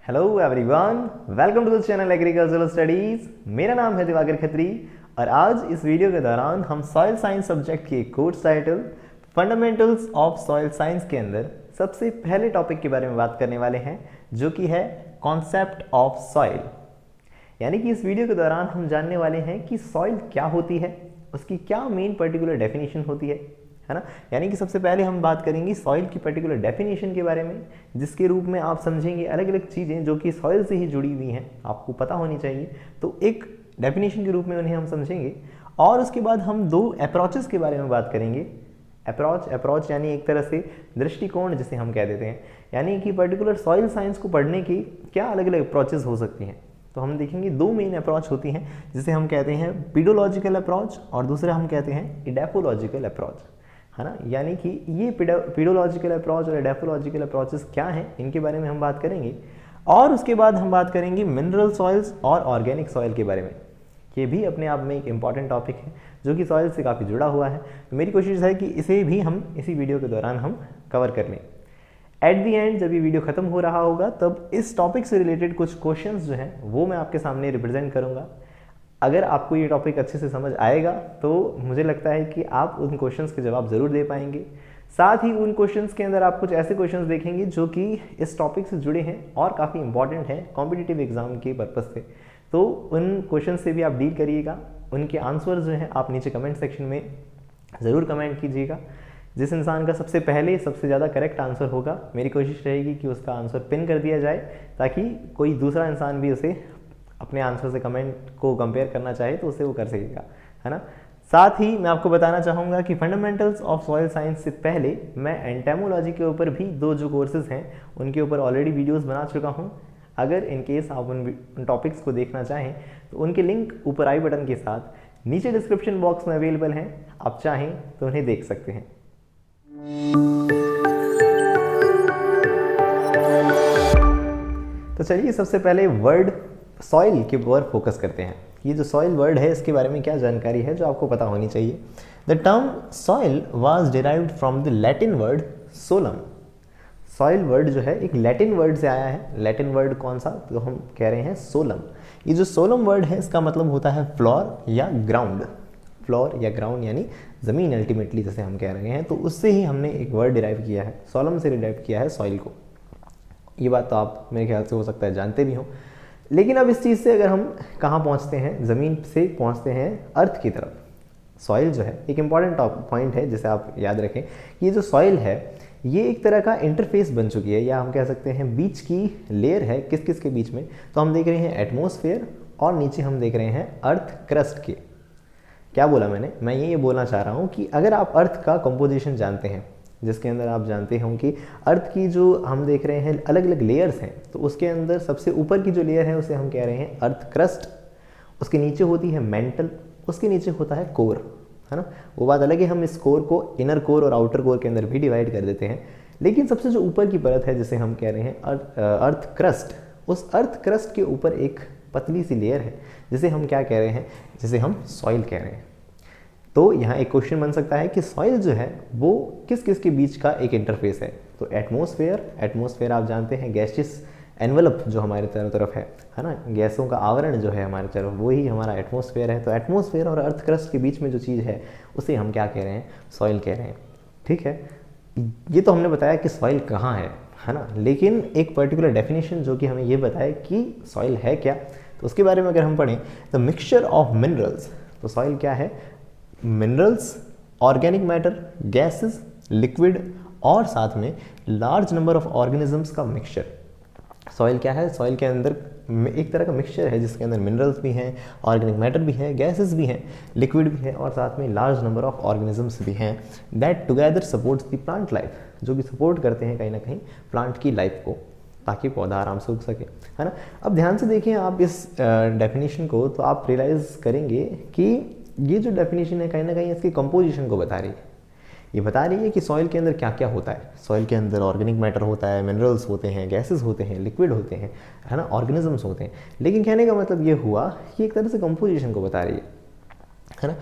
Hello everyone, welcome to the channel agricultural studies. मेरा नाम है दिवाकर खत्री और आज इस वीडियो के दौरान हम सॉइल साइंस सब्जेक्ट के course title fundamentals of soil science के अंदर सबसे पहले टॉपिक के बारे में बात करने वाले हैं, जो कि है कॉन्सेप्ट ऑफ सॉइल। यानी कि इस वीडियो के दौरान हम जानने वाले हैं कि सॉइल क्या होती है, उसकी क्या मेन पर्टिकुलर डेफिनेशन होती है ना। यानी कि सबसे पहले हम बात करेंगे सॉइल की पर्टिकुलर डेफिनेशन के बारे में, जिसके रूप में आप समझेंगे अलग अलग चीज़ें जो कि सॉइल से ही जुड़ी हुई हैं, आपको पता होनी चाहिए। तो एक डेफिनेशन के रूप में उन्हें हम समझेंगे और उसके बाद हम दो अप्रोचेस के बारे में बात करेंगे। अप्रोच यानी एक तरह से दृष्टिकोण जिसे हम कह देते हैं, यानी कि पर्टिकुलर सॉइल साइंस को पढ़ने की क्या अलग अलग अप्रोचेस हो सकती हैं। तो हम देखेंगे दो मेन अप्रोच होती हैं, जिसे हम कहते हैं पीडोलॉजिकल अप्रोच और दूसरा हम कहते हैं इडेपोलॉजिकल अप्रोच, है ना। यानी कि ये पीडोलॉजिकल अप्रोच और एडेपोलॉजिकल अप्रोचेस क्या हैं, इनके बारे में हम बात करेंगे। और उसके बाद हम बात करेंगे मिनरल सॉइल्स और ऑर्गेनिक सॉइल के बारे में। ये भी अपने आप में एक इंपॉर्टेंट टॉपिक है जो कि सॉइल से काफ़ी जुड़ा हुआ है। तो मेरी कोशिश है कि इसे भी हम इसी वीडियो के दौरान हम कवर कर लें। एट दी एंड जब ये वीडियो खत्म हो रहा होगा तब इस टॉपिक से रिलेटेड कुछ क्वेश्चंस जो हैं वो मैं आपके सामने रिप्रेजेंट करूँगा। अगर आपको ये टॉपिक अच्छे से समझ आएगा तो मुझे लगता है कि आप उन क्वेश्चंस के जवाब ज़रूर दे पाएंगे। साथ ही उन क्वेश्चंस के अंदर आप कुछ ऐसे क्वेश्चंस देखेंगे जो कि इस टॉपिक से जुड़े हैं और काफ़ी इंपॉर्टेंट हैं कॉम्पिटिटिव एग्जाम के पर्पज़ से। तो उन क्वेश्चन से भी आप डील करिएगा। उनके आंसर जो हैं आप नीचे कमेंट सेक्शन में ज़रूर कमेंट कीजिएगा। जिस इंसान का सबसे पहले सबसे ज़्यादा करेक्ट आंसर होगा, मेरी कोशिश रहेगी कि उसका आंसर पिन कर दिया जाए, ताकि कोई दूसरा इंसान भी उसे अपने आंसर से कमेंट को कंपेयर करना चाहे तो उसे वो कर सकेगा, है ना। साथ ही मैं आपको बताना चाहूँगा कि फंडामेंटल्स ऑफ सॉइल साइंस से पहले मैं एंटेमोलॉजी के ऊपर भी दो जो कोर्सेज हैं उनके ऊपर ऑलरेडी वीडियोस बना चुका हूँ। अगर इन केस आप उन टॉपिक्स को देखना चाहें तो उनके लिंक ऊपर आई बटन के साथ नीचे डिस्क्रिप्शन बॉक्स में अवेलेबल हैं, आप चाहें तो उन्हें देख सकते हैं। तो चलिए सबसे पहले वर्ड सॉइल के ऊपर फोकस करते हैं। ये जो सॉइल वर्ड है इसके बारे में क्या जानकारी है जो आपको पता होनी चाहिए। The term soil was derived from the Latin word solum. Soil word जो है एक लैटिन वर्ड से आया है। लैटिन वर्ड कौन सा, तो हम कह रहे हैं सोलम। ये जो सोलम वर्ड है इसका मतलब होता है फ्लोर या ग्राउंड। फ्लोर या ग्राउंड यानी ज़मीन अल्टीमेटली जैसे हम कह रहे हैं, तो उससे ही हमने एक वर्ड डिराइव किया है, सोलम से डिराइव किया है सॉइल को। ये बात तो आप मेरे ख्याल से हो सकता है जानते भी हों। लेकिन अब इस चीज़ से अगर हम कहाँ पहुँचते हैं, ज़मीन से पहुँचते हैं अर्थ की तरफ। सॉइल जो है एक इम्पॉर्टेंट पॉइंट है जिसे आप याद रखें कि ये जो सॉइल है ये एक तरह का इंटरफेस बन चुकी है, या हम कह सकते हैं बीच की लेयर है। किस किस के बीच में, तो हम देख रहे हैं एटमॉस्फेयर और नीचे हम देख रहे हैं अर्थ क्रस्ट के। क्या बोला मैंने, मैं ये बोलना चाह रहा हूँ कि अगर आप अर्थ का कंपोजिशन जानते हैं, जिसके अंदर आप जानते हो कि अर्थ की जो हम देख रहे हैं अलग अलग लेयर्स हैं, तो उसके अंदर सबसे ऊपर की जो लेयर है उसे हम कह रहे हैं अर्थ क्रस्ट। उसके नीचे होती है मेंटल, उसके नीचे होता है कोर, है ना। वो बात अलग है, हम इस कोर को इनर कोर और आउटर कोर के अंदर भी डिवाइड कर देते हैं। लेकिन सबसे जो ऊपर की परत है जिसे हम कह रहे हैं अर्थ क्रस्ट, उस अर्थ क्रस्ट के ऊपर एक पतली सी लेयर है जिसे हम क्या कह रहे हैं, जिसे हम सॉइल कह रहे हैं। तो यहाँ एक क्वेश्चन बन सकता है कि सॉइल जो है वो किस किस के बीच का एक इंटरफेस है। तो एटमॉस्फेयर आप जानते हैं गैसियस एनवलप जो हमारे चारों तरफ है ना, गैसों का आवरण जो है हमारे चारों, वही हमारा एटमॉस्फेयर है। तो एटमॉस्फेयर और अर्थ क्रस्ट के बीच में जो चीज़ है उसे हम क्या कह रहे हैं, सॉइल कह रहे हैं। ठीक है, ये तो हमने बताया कि सॉइल कहाँ है ना। लेकिन एक पर्टिकुलर डेफिनेशन जो कि हमें ये बताए कि सॉइल है क्या, तो उसके बारे में अगर हम पढ़ें द मिक्सचर ऑफ मिनरल्स। तो सॉइल क्या है, minerals, organic matter, gases, liquid और साथ में लार्ज नंबर ऑफ ऑर्गेनिजम्स का मिक्सचर। सॉइल क्या है, सॉइल के अंदर एक तरह का मिक्सचर है जिसके अंदर मिनरल्स भी हैं, ऑर्गेनिक मैटर भी है, गैसेस भी हैं, लिक्विड भी है और साथ में लार्ज नंबर ऑफ ऑर्गेनिजम्स भी हैं that together supports the plant life, जो कि सपोर्ट करते हैं कहीं ना कहीं प्लांट की लाइफ को, ताकि पौधा आराम से उग सके, है ना। अब ध्यान से देखें आप इस डेफिनेशन को, तो आप रियलाइज़ करेंगे कि ये जो डेफिनेशन है कहीं ना कहीं इसकी कंपोजिशन को बता रही है। ये बता रही है कि सॉइल के अंदर क्या क्या होता है। सॉइल के अंदर ऑर्गेनिक मैटर होता है, मिनरल्स होते हैं, गैसेस होते हैं, लिक्विड होते हैं, है ना, ऑर्गेनिजम्स होते हैं। लेकिन कहने का मतलब ये हुआ कि एक तरह से कंपोजिशन को बता रही है ना।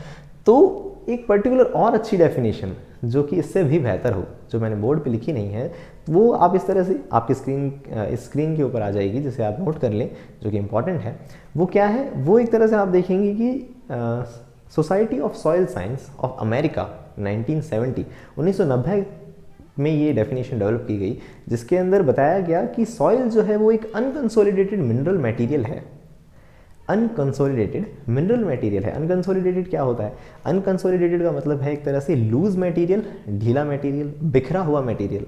तो एक पर्टिकुलर और अच्छी डेफिनेशन जो कि इससे भी बेहतर हो, जो मैंने बोर्ड पे लिखी नहीं है, वो आप इस तरह से आपकी स्क्रीन के ऊपर आ जाएगी, जिसे आप नोट कर लें, जो कि इम्पॉर्टेंट है। वो क्या है, वो एक तरह से आप देखेंगे कि society of soil science of America 1990 में ये डेफिनेशन डेवलप की गई, जिसके अंदर बताया गया कि सॉइल जो है वो एक अनकंसोलिडेटेड मिनरल मटेरियल है। अनकंसोलिडेटेड मिनरल मटेरियल है। अनकंसोलिडेटेड क्या होता है? अनकंसोलिडेटेड का मतलब है एक तरह से लूज मटेरियल, ढीला मटेरियल, बिखरा हुआ मटेरियल,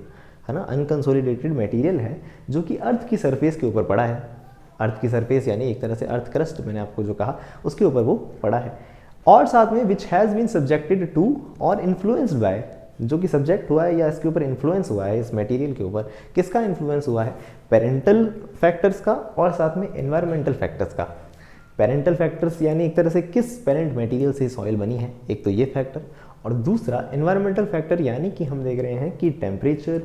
है ना। अनकंसोलिडेटेड मटेरियल है जो कि अर्थ की सरफेस के ऊपर पड़ा है। अर्थ की सरफेस यानी एक तरह से अर्थ क्रस्ट, मैंने आपको जो कहा, उसके ऊपर वो पड़ा है। और साथ में which has been subjected to और इन्फ्लुएंस्ड बाय, जो कि सब्जेक्ट हुआ है या इसके ऊपर इन्फ्लुएंस हुआ है, इस मटेरियल के ऊपर किसका इन्फ्लुएंस हुआ है? पेरेंटल फैक्टर्स का और साथ में एनवायरमेंटल फैक्टर्स का। पेरेंटल फैक्टर्स यानी एक तरह से किस पेरेंट मटेरियल से सॉइल बनी है, एक तो ये फैक्टर, और दूसरा एनवायरमेंटल फैक्टर यानी कि हम देख रहे हैं कि टेम्परेचर,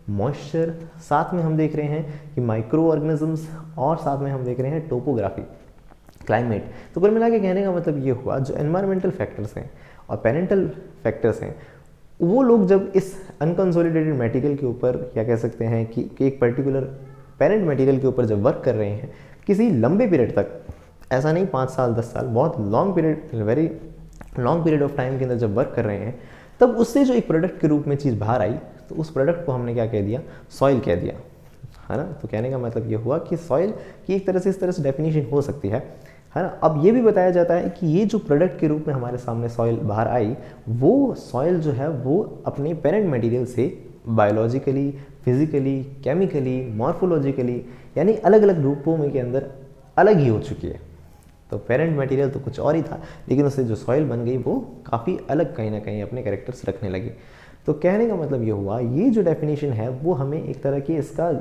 मॉइस्चर, साथ में हम देख रहे हैं कि माइक्रो ऑर्गेनिजम्स, और साथ में हम देख रहे हैं टोपोग्राफी, क्लाइमेट। तो कुल मिला के कहने का मतलब ये हुआ, जो एनवायरमेंटल फैक्टर्स हैं और पेरेंटल फैक्टर्स हैं, वो लोग जब इस अनकंसोलिडेटेड मटेरियल के ऊपर, क्या कह सकते हैं कि एक पर्टिकुलर पेरेंट मटेरियल के ऊपर जब वर्क कर रहे हैं किसी लंबे पीरियड तक, ऐसा नहीं 5 साल 10 साल, बहुत long period, very long period of time के अंदर जब वर्क कर रहे हैं, तब उससे जो एक प्रोडक्ट के रूप में चीज़ बाहर आई, तो उस प्रोडक्ट को हमने क्या कह दिया? सॉइल कह दिया, है ना। तो कहने का मतलब ये हुआ कि सॉइल की एक तरह से इस तरह से डेफिनेशन हो सकती है ना। अब ये भी बताया जाता है कि ये जो प्रोडक्ट के रूप में हमारे सामने सॉइल बाहर आई, वो सॉइल जो है वो अपने पेरेंट मटेरियल से बायोलॉजिकली, फिजिकली, केमिकली, मॉर्फोलॉजिकली, यानी अलग अलग रूपों में के अंदर अलग ही हो चुकी है। तो पेरेंट मटेरियल तो कुछ और ही था, लेकिन उससे जो सॉइल बन गई वो काफ़ी अलग कहीं ना कहीं अपने कैरेक्टर्स रखने लगी। तो कहने का मतलब ये हुआ, ये जो डेफिनेशन है वो हमें एक तरह की इसका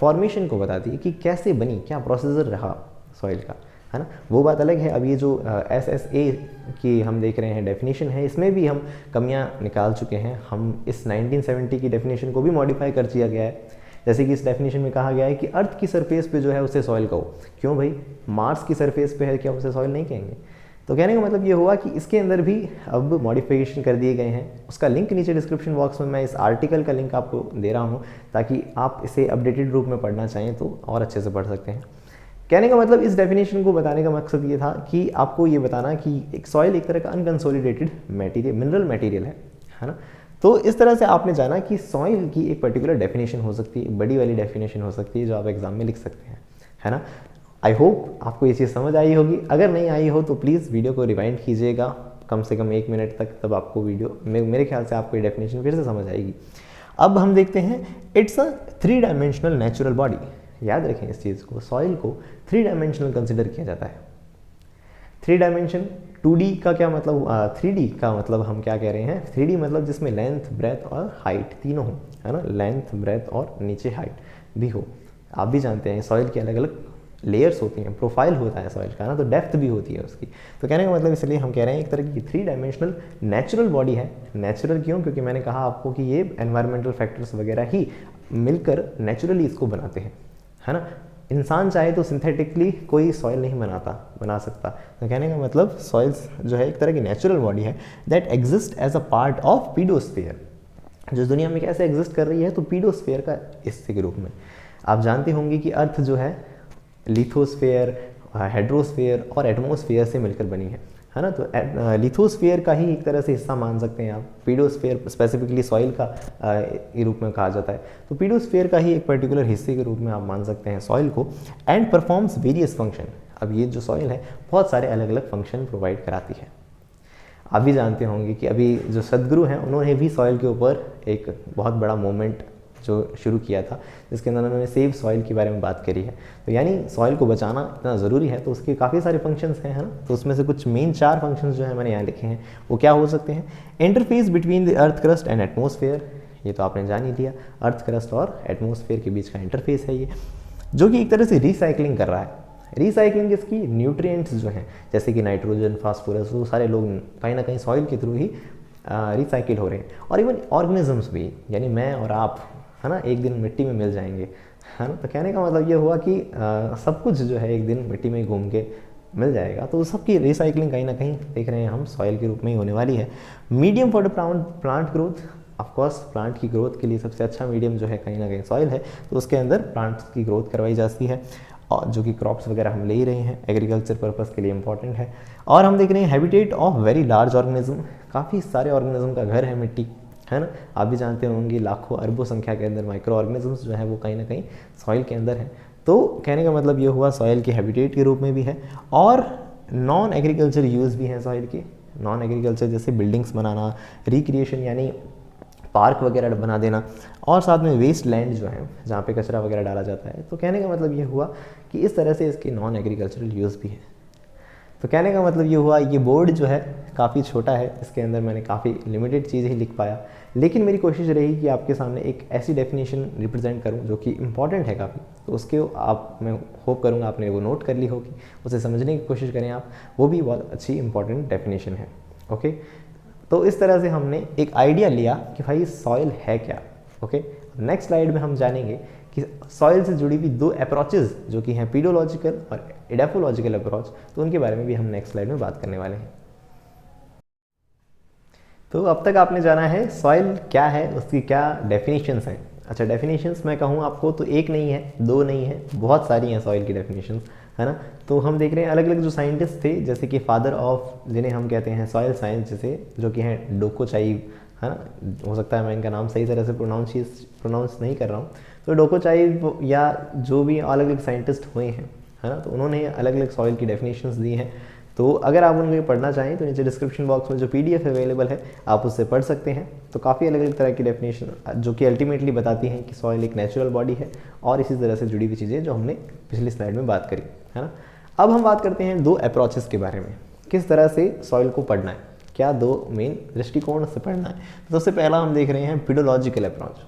फॉर्मेशन को बताती है कि कैसे बनी, क्या प्रोसीजर रहा सॉइल का, है ना। वो बात अलग है। अब ये जो SSA की हम देख रहे हैं डेफिनेशन है, इसमें भी हम कमियां निकाल चुके हैं। हम इस 1970 की डेफिनेशन को भी मॉडिफाई कर दिया गया है। जैसे कि इस डेफिनेशन में कहा गया है कि अर्थ की सरफेस पे जो है उसे सॉइल कहो। क्यों भाई, मार्स की सरफेस पे है, क्या उसे सॉइल नहीं कहेंगे? तो कहने का मतलब ये हुआ कि इसके अंदर भी अब मॉडिफिकेशन कर दिए गए हैं। उसका लिंक नीचे डिस्क्रिप्शन बॉक्स में मैं इस आर्टिकल का लिंक आपको दे रहा हूँ, ताकि आप इसे अपडेटेड रूप में पढ़ना चाहें तो और अच्छे से पढ़ सकते हैं। कहने का मतलब इस डेफिनेशन को बताने का मकसद ये था कि आपको ये बताना कि एक सॉइल एक तरह का अनकंसोलिडेटेड मटेरियल, मिनरल मटेरियल है ना। तो इस तरह से आपने जाना कि सॉइल की एक पर्टिकुलर डेफिनेशन हो सकती है, बड़ी वाली डेफिनेशन हो सकती है, जो आप एग्जाम में लिख सकते हैं, है ना। आई होप आपको ये चीज़ समझ आई होगी। अगर नहीं आई हो तो प्लीज़ वीडियो को रिवाइंड कीजिएगा कम से कम 1 मिनट तक, तब आपको वीडियो मेरे ख्याल से आपको ये डेफिनेशन फिर से समझ आएगी। अब हम देखते हैं, it's a 3 dimensional natural body. याद रखें इस चीज़ को, सॉइल को 3 डायमेंशनल कंसिडर किया जाता है। 3 डायमेंशन, 2D का क्या मतलब, 3D का मतलब हम क्या कह रहे हैं? 3D मतलब जिसमें लेंथ, ब्रेथ और हाइट तीनों हो, है ना। लेंथ, ब्रेथ और नीचे हाइट भी हो। आप भी जानते हैं सॉइल की अलग अलग लेयर्स होती हैं, प्रोफाइल होता है सॉइल का ना, तो डेप्थ भी होती है उसकी। तो कहने का मतलब इसलिए हम कह रहे हैं एक तरह की 3 डायमेंशनल नेचुरल बॉडी है। नेचुरल क्यों? क्योंकि मैंने कहा आपको कि ये एनवायरमेंटल फैक्टर्स वगैरह ही मिलकर नेचुरली इसको बनाते हैं, है ना। इंसान चाहे तो सिंथेटिकली कोई सॉइल नहीं बना सकता। तो कहने का मतलब सॉइल्स जो है एक तरह की नेचुरल बॉडी है that exist as a part of pedosphere, जो दुनिया में कैसे एग्जिस्ट कर रही है, तो पीडोस्फीयर का हिस्से के रूप में। आप जानते होंगे कि अर्थ जो है लिथोस्फीयर, हेड्रोस्फीयर और एटमोस्फीयर से मिलकर बनी है ना। तो लिथोस्फीयर का ही एक तरह से हिस्सा मान सकते हैं आप। पीडोस्फीयर स्पेसिफिकली सॉइल का रूप में कहा जाता है, तो पीडोस्फीयर का ही एक पर्टिकुलर हिस्से के रूप में आप मान सकते हैं सॉइल को। And performs various function. अब ये जो सॉइल है बहुत सारे अलग अलग फंक्शन प्रोवाइड कराती है। आप भी जानते होंगे कि अभी जो सदगुरु हैं उन्होंने भी सॉइल के ऊपर एक बहुत बड़ा मूवमेंट जो शुरू किया था, जिसके अंदर उन्होंने सेव सॉइल के बारे में बात करी है। तो यानी सॉइल को बचाना इतना ज़रूरी है, तो उसके काफ़ी सारे फंक्शंस हैं, है ना। तो उसमें से कुछ मेन 4 फंक्शंस जो है मैंने यहाँ लिखे हैं, वो क्या हो सकते हैं? Interface between the earth crust and atmosphere, ये तो आपने जान ही लिया, अर्थ क्रस्ट और एटमोसफेयर के बीच का इंटरफेस है ये, जो कि एक तरह से रिसाइकलिंग कर रहा है। रिसाइकलिंग इसकी न्यूट्रिएंट्स जो हैं, जैसे कि नाइट्रोजन, फास्फोरस, वो सारे लोग कहीं ना कहीं सॉइल के थ्रू ही रिसाइकिल हो रहे हैं। और इवन ऑर्गेनिजम्स भी, यानी मैं और आप, है ना, एक दिन मिट्टी में मिल जाएंगे, है ना। तो कहने का मतलब ये हुआ कि सब कुछ जो है एक दिन मिट्टी में घूम के मिल जाएगा। तो सबकी रिसाइकलिंग कहीं ना कहीं देख रहे हैं हम सॉइल के रूप में ही होने वाली है। Medium for the plant growth, of course plant की ग्रोथ के लिए सबसे अच्छा मीडियम जो है कहीं ना कहीं सॉइल है, तो उसके अंदर प्लांट्स की ग्रोथ करवाई जाती है, और जो कि क्रॉप्स वगैरह हम ले ही रहे हैं, एग्रीकल्चर पर्पस के लिए इंपॉर्टेंट है। और हम देख रहे हैं habitat of very large organism, काफ़ी सारे ऑर्गेनिज्म का घर है मिट्टी, है ना। आप भी जानते होंगे लाखों अरबों संख्या के अंदर माइक्रो ऑर्गेनिजम्स जो है वो कहीं ना कहीं सॉइल के अंदर है। तो कहने का मतलब ये हुआ सॉइल के हैबिटेट के रूप में भी है, और नॉन एग्रीकल्चर यूज़ भी हैं सॉइल के। नॉन एग्रीकल्चर जैसे बिल्डिंग्स बनाना, रिक्रिएशन यानी पार्क वगैरह बना देना, और साथ में वेस्ट लैंड जो है जहाँ पे कचरा वगैरह डाला जाता है। तो कहने का मतलब ये हुआ कि इस तरह से इसके नॉन एग्रीकल्चरल यूज़ भी है। तो कहने का मतलब ये हुआ, ये बोर्ड जो है काफ़ी छोटा है, इसके अंदर मैंने काफ़ी लिमिटेड चीज़ें ही लिख पाया, लेकिन मेरी कोशिश रही कि आपके सामने एक ऐसी डेफिनेशन रिप्रेजेंट करूं जो कि इम्पॉर्टेंट है काफ़ी। तो उसके आप, मैं होप करूंगा आपने वो नोट कर ली होगी, उसे समझने की कोशिश करें आप, वो भी बहुत अच्छी इंपॉर्टेंट डेफिनेशन है। ओके, तो इस तरह से हमने एक आइडिया लिया कि भाई सॉइल है क्या। ओके, नेक्स्ट स्लाइड में हम जानेंगे कि सॉइल से जुड़ी हुई दो अप्रोचेज जो कि हैं पीडोलॉजिकल और एडाफोलॉजिकल अप्रोच, तो उनके बारे में भी हम नेक्स्ट स्लाइड में बात करने वाले हैं। तो अब तक आपने जाना है सॉइल क्या है, उसकी क्या डेफिनेशंस हैं। अच्छा, डेफिनेशंस मैं कहूँ आपको तो एक नहीं है, दो नहीं है, बहुत सारी हैं सॉइल की डेफिनेशंस, है ना। तो हम देख रहे हैं अलग अलग जो साइंटिस्ट थे, जैसे कि फादर ऑफ जिन्हें हम कहते हैं सॉइल साइंस, जैसे जो कि हैं डोकोचाइव, है ना। हो सकता है मैं इनका नाम सही तरह से प्रोनाउंस नहीं कर रहा हूँ। तो डोकोचाइव या जो भी अलग अलग साइंटिस्ट हुए हैं, है ना, तो उन्होंने अलग अलग सॉइल की डेफिनेशंस दी हैं। तो अगर आप उनको पढ़ना चाहें तो नीचे डिस्क्रिप्शन बॉक्स में जो PDF अवेलेबल है आप उससे पढ़ सकते हैं। तो काफ़ी अलग अलग तरह की डेफिनेशन जो कि अल्टीमेटली बताती हैं कि सॉइल एक नेचुरल बॉडी है, और इसी तरह से जुड़ी हुई चीज़ें जो हमने पिछली स्लाइड में बात करी, है ना। अब हम बात करते हैं दो अप्रोचेस के बारे में, किस तरह से सॉइल को पढ़ना है, क्या दो मेन दृष्टिकोण से पढ़ना है। तो सबसे पहला हम देख रहे हैं पीडोलॉजिकल अप्रोच।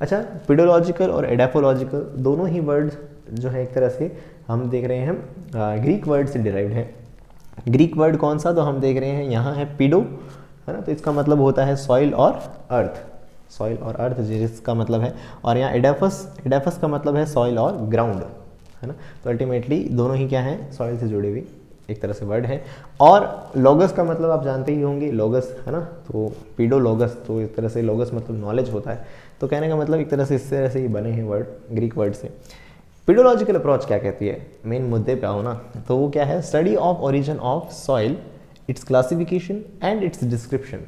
अच्छा, पीडोलॉजिकल और एडाफोलॉजिकल दोनों ही वर्ड जो है एक तरह से हम देख रहे हैं ग्रीक वर्ड से डिराइव्ड है। ग्रीक वर्ड कौन सा, तो हम देख रहे हैं यहाँ है पीडो, है ना। तो इसका मतलब होता है सॉइल और अर्थ, सॉइल और अर्थ जिसका मतलब है, और यहाँ एडाफस का मतलब है सॉइल और ग्राउंड, है ना। तो अल्टीमेटली दोनों ही क्या है, सॉइल से जुड़े हुए एक तरह से वर्ड है। और लोगस का मतलब आप जानते ही होंगे, लोगस, है ना। तो पीडो लोगस, तो एक तरह से लोगस मतलब नॉलेज होता है। तो कहने का मतलब एक तरह से इस तरह से ही बने हैं वर्ड ग्रीक वर्ड से। पीडोलॉजिकल अप्रोच क्या कहती है, मेन मुद्दे पे आओ ना, तो वो क्या है, study of origin of soil, it's classification and it's description.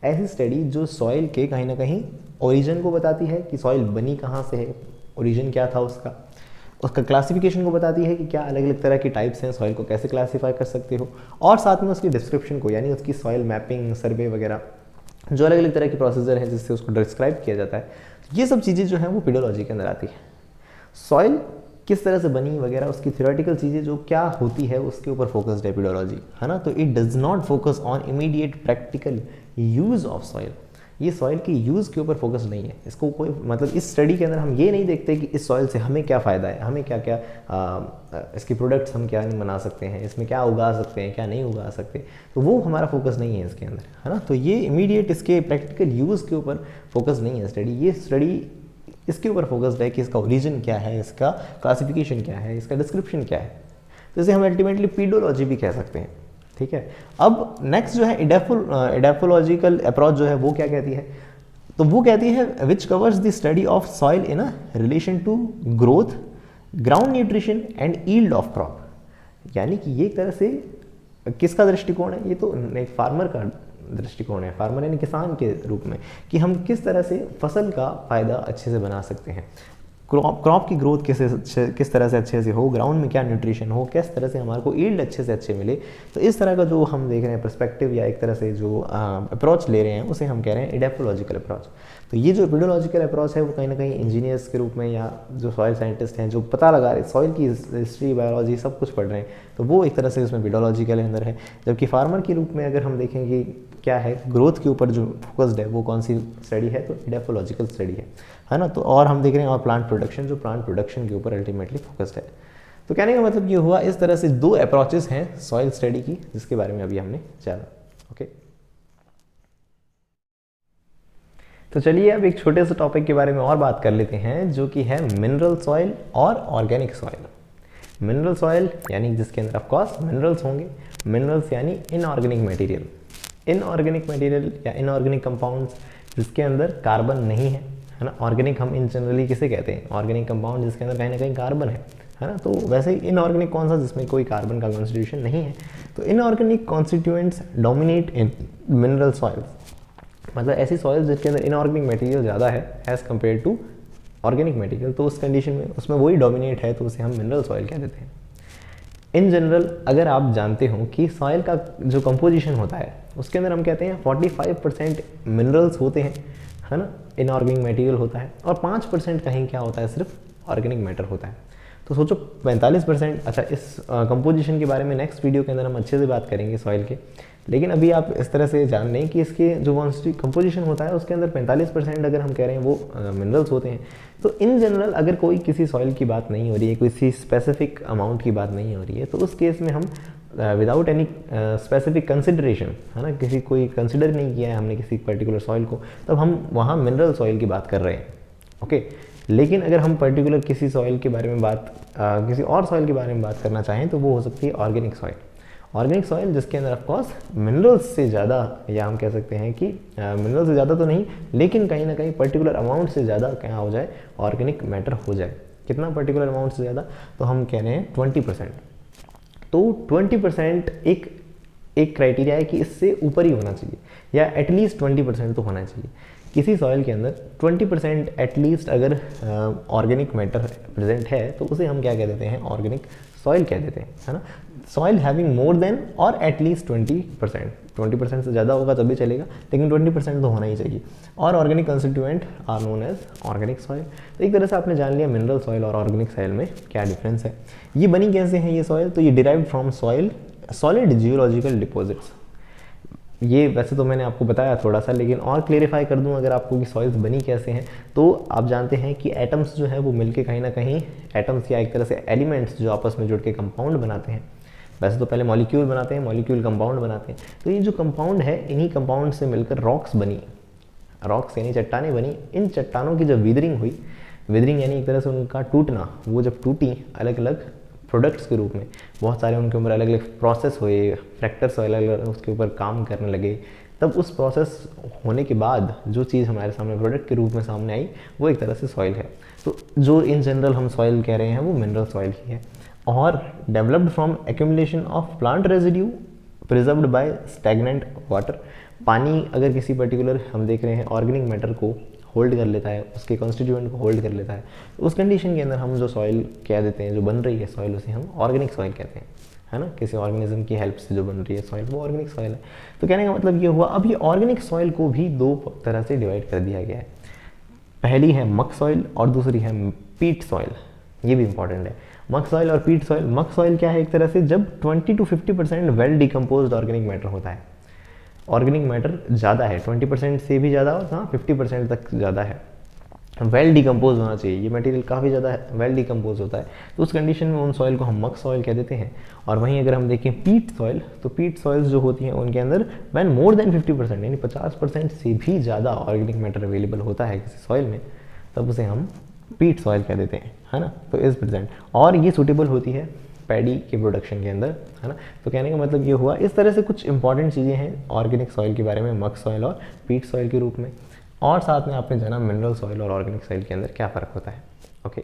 ऐसी स्टडी जो सॉइल के कहीं ना कहीं ओरिजिन को बताती है कि सॉइल बनी कहाँ से है, ओरिजिन क्या था उसका क्लासिफिकेशन को बताती है कि क्या अलग अलग तरह की टाइप्स हैं, सॉइल को कैसे क्लासीफाई कर सकते हो, और साथ में उसकी डिस्क्रिप्शन को, यानी उसकी सॉइल मैपिंग, सर्वे वगैरह, जो अलग अलग तरह की प्रोसीजर है जिससे उसको डिस्क्राइब किया जाता है, ये सब चीज़ें जो हैं वो पीडोलॉजी के अंदर आती है। सॉइल किस तरह से बनी वगैरह, उसकी थ्योरेटिकल चीज़ें जो क्या होती है उसके ऊपर फोकस्ड है पीडोलॉजी, है ना। तो it does not focus on immediate practical use of soil, ये सॉइल की यूज़ के ऊपर फोकस नहीं है। इसको कोई मतलब इस स्टडी के अंदर हम ये नहीं देखते कि इस सॉइल से हमें क्या फ़ायदा है, हमें क्या क्या इसकी प्रोडक्ट्स हम क्या बना सकते हैं, इसमें क्या उगा सकते हैं, क्या नहीं उगा सकते, तो वो हमारा फोकस नहीं है इसके अंदर, है ना। तो ये इमीडिएट इसके प्रैक्टिकल यूज़ के ऊपर फोकस नहीं है स्टडी। ये स्टडी इसके ऊपर फोकस्ड है कि इसका ओरिजिन क्या है, इसका क्लासिफिकेशन क्या है, इसका डिस्क्रिप्शन क्या है। तो इसे हम अल्टीमेटली पीडोलॉजी भी कह सकते हैं, ठीक है। अब नेक्स्ट जो है एडाफोलॉजिकल अप्रोच जो है वो क्या कहती है, तो वो कहती है which covers the study of soil in a relation to growth, ground nutrition and yield of crop. यानी कि ये एक तरह से किसका दृष्टिकोण है, ये तो एक फार्मर का दृष्टिकोण है, फार्मर यानी किसान के रूप में, कि हम किस तरह से फसल का फ़ायदा अच्छे से बना सकते हैं, क्रॉप की ग्रोथ किस तरह से अच्छे से हो, ग्राउंड में क्या न्यूट्रिशन हो, किस तरह से हमारे को ईल्ड अच्छे से अच्छे मिले। तो इस तरह का जो हम देख रहे हैं पर्सपेक्टिव या एक तरह से जो अप्रोच ले रहे हैं उसे हम कह रहे हैं एडाफोलॉजिकल अप्रोच। तो ये जो पीडोलॉजिकल अप्रोच है वो कहीं ना कहीं इंजीनियर्स के रूप में या जो सॉइल साइंटिस्ट हैं जो पता लगा रहे, सॉइल की हिस्ट्री, बायोलॉजी सब कुछ पढ़ रहे हैं, तो वो एक तरह से उसमें पीडोलॉजिकल के अंदर है। जबकि फार्मर के रूप में अगर हम देखेंगे क्या है, ग्रोथ के ऊपर जो फोकस्ड है वो कौन सी स्टडी है, तो एडाफोलॉजिकल स्टडी है ना। तो और हम देख रहे हैं और प्लांट प्रोडक्शन, जो प्लांट प्रोडक्शन के ऊपर अल्टीमेटली फोकस्ड है। तो कहने का मतलब ये हुआ, इस तरह से दो अप्रोचेस हैं सॉइल स्टडी की जिसके बारे में अभी हमने जाना। ओके, तो चलिए अब एक छोटे से टॉपिक के बारे में और बात कर लेते हैं जो कि है मिनरल सॉइल और ऑर्गेनिक सॉइल। मिनरल सॉइल यानी जिसके अंदर ऑफकोर्स मिनरल्स होंगे, मिनरल्स यानी इनऑर्गेनिक मटेरियल, इनऑर्गेनिक मटेरियल या इनऑर्गेनिक कंपाउंड्स जिसके अंदर कार्बन नहीं है ना। ऑर्गेनिक हम इन जनरली किसे कहते हैं, ऑर्गेनिक कंपाउंड जिसके अंदर कहीं ना कहीं कार्बन है ना। तो वैसे ही इनऑर्गेनिक कौन सा, जिसमें कोई कार्बन का कॉन्स्टिट्यूशन नहीं है। तो inorganic constituents dominate in mineral soils, मतलब ऐसी सॉइल जिसके अंदर इनऑर्गेनिक मटेरियल ज़्यादा है as compare to organic material, तो उस कंडीशन में उसमें वही डोमिनेट है, तो उसे हम मिनरल सॉइल कह देते हैं। इन जनरल अगर आप जानते हो कि सॉइल का जो कंपोजिशन होता है उसके अंदर हम कहते हैं 45% मिनरल्स होते हैं, है ना, इनऑर्गेनिक मटेरियल होता है, और 5% कहीं क्या होता है, सिर्फ ऑर्गेनिक मैटर होता है। तो सोचो 45%। अच्छा, इस कंपोजिशन के बारे में नेक्स्ट वीडियो के अंदर हम अच्छे से बात करेंगे सॉइल के, लेकिन अभी आप इस तरह से जान लें कि इसके जो कंपोजिशन होता है उसके अंदर 45% अगर हम कह रहे हैं वो मिनरल्स होते हैं। तो इन जनरल अगर कोई किसी सॉइल की बात नहीं हो रही है, किसी स्पेसिफिक अमाउंट की बात नहीं हो रही है, तो उस केस में हम विदाउट एनी स्पेसिफिक कंसिडरेशन, है ना, किसी कोई कंसिडर नहीं किया है हमने किसी पर्टिकुलर सॉइल को, तब हम वहाँ मिनरल सॉइल की बात कर रहे हैं। ओके, लेकिन अगर हम पर्टिकुलर किसी सॉइल के बारे में किसी और सॉइल के बारे में बात करना चाहें तो वो हो सकती है ऑर्गेनिक सॉइल। ऑर्गेनिक सॉइल जिसके अंदर ऑफकोर्स मिनरल्स से ज़्यादा, या हम कह सकते हैं कि मिनरल्स से ज़्यादा तो नहीं, लेकिन कहीं ना कहीं पर्टिकुलर अमाउंट से ज़्यादा क्या हो जाए, ऑर्गेनिक मैटर हो जाए। कितना पर्टिकुलर अमाउंट से ज़्यादा, तो हम कह रहे हैं 20%। तो 20% एक क्राइटेरिया है कि इससे ऊपर ही होना चाहिए, या एटलीस्ट 20% तो होना चाहिए। किसी सॉइल के अंदर 20% एटलीस्ट अगर ऑर्गेनिक मैटर प्रेजेंट है तो उसे हम क्या कह देते हैं, ऑर्गेनिक सॉइल कह देते हैं, है ना। सॉइल हैविंग मोर देन और एटलीस्ट 20%, 20% से ज़्यादा होगा तभी चलेगा, लेकिन 20% तो होना ही चाहिए। और organic constituent are known as organic soil. तो एक तरह से आपने जान लिया मिनरल सॉइल और ऑर्गेनिक सॉइल में क्या डिफरेंस है। ये बनी कैसे है ये सॉइल, तो ये derived from soil solid geological deposits. ये वैसे तो मैंने आपको बताया थोड़ा सा, लेकिन और क्लेरिफाई कर दूं अगर आपको कि सॉइल्स बनी कैसे हैं, तो आप जानते हैं कि एटम्स जो है वो मिलके कहीं ना कहीं, एटम्स या एक तरह से एलिमेंट्स जो आपस में जुड़ के कंपाउंड बनाते हैं। वैसे तो पहले मॉलिक्यूल बनाते हैं, मॉलिक्यूल कंपाउंड बनाते हैं। तो ये जो कंपाउंड है, इन्हीं कंपाउंड से मिलकर रॉक्स बनी, रॉक्स यानी चट्टानें बनी। इन चट्टानों की जब विदरिंग हुई, विदरिंग यानी एक तरह से उनका टूटना, वो जब टूटी अलग अलग प्रोडक्ट्स के रूप में, बहुत सारे उनके ऊपर अलग अलग प्रोसेस हुए, फैक्टर्स अलग अलग उसके ऊपर काम करने लगे, तब उस प्रोसेस होने के बाद जो चीज़ हमारे सामने प्रोडक्ट के रूप में सामने आई, वो एक तरह से सॉइल है। तो जो इन जनरल हम सॉइल कह रहे हैं वो मिनरल सॉइल ही है, और developed from accumulation of plant residue preserved by stagnant water. पानी अगर किसी पर्टिकुलर हम देख रहे हैं ऑर्गेनिक मैटर को होल्ड कर लेता है, उसके कॉन्स्टिट्यूएंट को होल्ड कर लेता है, तो उस कंडीशन के अंदर हम जो सॉइल कह देते हैं, जो बन रही है सॉइल, उसे हम ऑर्गेनिक सॉइल कहते हैं, है ना। किसी ऑर्गेनिज्म की हेल्प से जो बन रही है सॉइल, वो ऑर्गेनिक सॉइल है। तो कहने का मतलब ये हुआ। अब ये ऑर्गेनिक सॉइल को भी दो तरह से डिवाइड कर दिया गया है। पहली है मक सॉइल और दूसरी है पीट सॉइल। ये भी इंपॉर्टेंट है, मक सॉइल और पीट सॉइल। मक सॉइल क्या है, एक तरह से जब 20 to 50% well decomposed organic matter होता है। ऑर्गेनिक मैटर ज़्यादा है, 20% से भी ज़्यादा, और हाँ 50% तक ज़्यादा है, वेल डिकम्पोज होना चाहिए। ये मटेरियल काफ़ी ज़्यादा वेल डिकम्पोज होता है, तो उस कंडीशन में उन सॉइल को हम मक सॉइल कह देते हैं। और वहीं अगर हम देखें पीट सॉइल, तो पीट सॉइल्स जो होती हैं उनके अंदर वैन मोर देन 50% यानी 50% से भी ज़्यादा ऑर्गेनिक मैटर अवेलेबल होता है किसी सॉइल में, तब उसे हम पीट सॉइल कह देते हैं, है ना। तो इज़ प्रेजेंट, और ये सूटेबल होती है पैडी के प्रोडक्शन के अंदर, है ना। तो कहने का मतलब ये हुआ, इस तरह से कुछ इंपॉर्टेंट चीज़ें हैं ऑर्गेनिक सॉइल के बारे में, मक सॉइल और पीट सॉइल के रूप में। और साथ में आपने जाना मिनरल सॉइल और ऑर्गेनिक सॉइल के अंदर क्या फ़र्क होता है। ओके,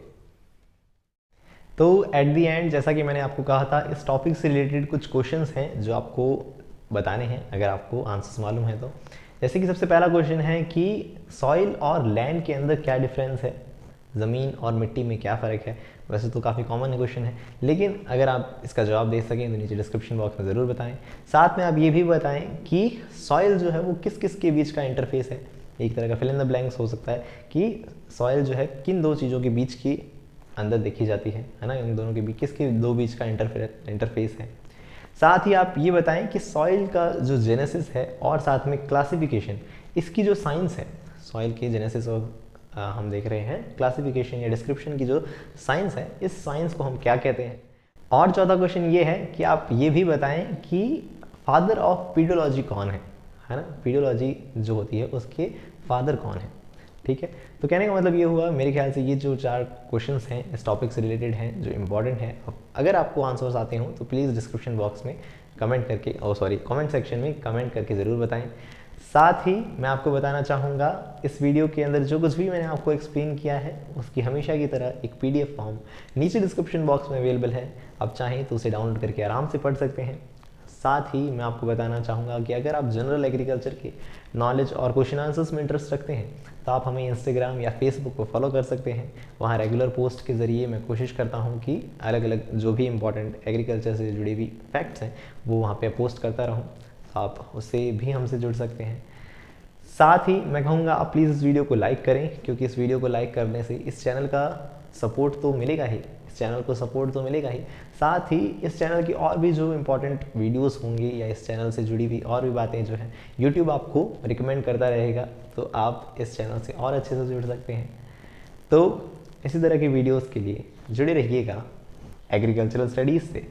तो एट द एंड जैसा कि मैंने आपको कहा था, इस टॉपिक से रिलेटेड कुछ क्वेश्चंस हैं जो आपको बताने हैं, अगर आपको आंसर्स मालूम है तो। जैसे कि सबसे पहला क्वेश्चन है कि सॉइल और लैंड के अंदर क्या डिफरेंस है, ज़मीन और मिट्टी में क्या फ़र्क है। वैसे तो काफ़ी कॉमन क्वेश्चन है, लेकिन अगर आप इसका जवाब दे सकें तो नीचे डिस्क्रिप्शन बॉक्स में ज़रूर बताएं। साथ में आप ये भी बताएं कि सॉइल जो है वो किस किस के बीच का इंटरफेस है। एक तरह का फिल इन द ब्लैंक्स हो सकता है कि सॉइल जो है किन दो चीज़ों के बीच की अंदर देखी जाती है ना, इन दोनों के बीच किसके दो बीच का इंटरफेस है। साथ ही आप ये बताएं कि सॉइल का जो जेनेसिस है और साथ में क्लासिफिकेशन, इसकी जो साइंस है, सॉइल के जेनेसिस और हम देख रहे हैं क्लासिफिकेशन या डिस्क्रिप्शन की जो साइंस है, इस साइंस को हम क्या कहते हैं। और चौथा क्वेश्चन ये है कि आप ये भी बताएं कि फादर ऑफ पीडोलॉजी कौन है ना, पीडोलॉजी जो होती है उसके फादर कौन है। ठीक है, तो कहने का मतलब ये हुआ, मेरे ख्याल से ये जो 4 क्वेश्चंस हैं इस टॉपिक से रिलेटेड हैं जो इंपॉर्टेंट हैं। अगर आपको आंसर्स आते हों तो प्लीज़ डिस्क्रिप्शन बॉक्स में कमेंट करके, कमेंट सेक्शन में कमेंट करके ज़रूर बताएं। साथ ही मैं आपको बताना चाहूँगा इस वीडियो के अंदर जो कुछ भी मैंने आपको एक्सप्लेन किया है उसकी हमेशा की तरह एक PDF फॉर्म नीचे डिस्क्रिप्शन बॉक्स में अवेलेबल है, आप चाहें तो उसे डाउनलोड करके आराम से पढ़ सकते हैं। साथ ही मैं आपको बताना चाहूँगा कि अगर आप जनरल एग्रीकल्चर के नॉलेज और क्वेश्चन आंसर्स में इंटरेस्ट रखते हैं तो आप हमें इंस्टाग्राम या फेसबुक पर फॉलो कर सकते हैं। वहाँ रेगुलर पोस्ट के ज़रिए मैं कोशिश करता हूँ कि अलग अलग जो भी इंपॉर्टेंट एग्रीकल्चर से जुड़ी हुई फैक्ट्स हैं वो वहाँ पे पोस्ट करता रहूँ, आप उससे भी हमसे जुड़ सकते हैं। साथ ही मैं कहूँगा आप प्लीज़ इस वीडियो को लाइक करें, क्योंकि इस वीडियो को लाइक करने से इस चैनल का सपोर्ट तो मिलेगा ही, चैनल को सपोर्ट तो मिलेगा ही, साथ ही इस चैनल की और भी जो इंपॉर्टेंट वीडियोस होंगी या इस चैनल से जुड़ी हुई और भी बातें जो हैं यूट्यूब आपको रिकमेंड करता रहेगा, तो आप इस चैनल से और अच्छे से जुड़ सकते हैं। तो इसी तरह की वीडियोस के लिए जुड़े रहिएगा एग्रीकल्चरल स्टडीज़ से।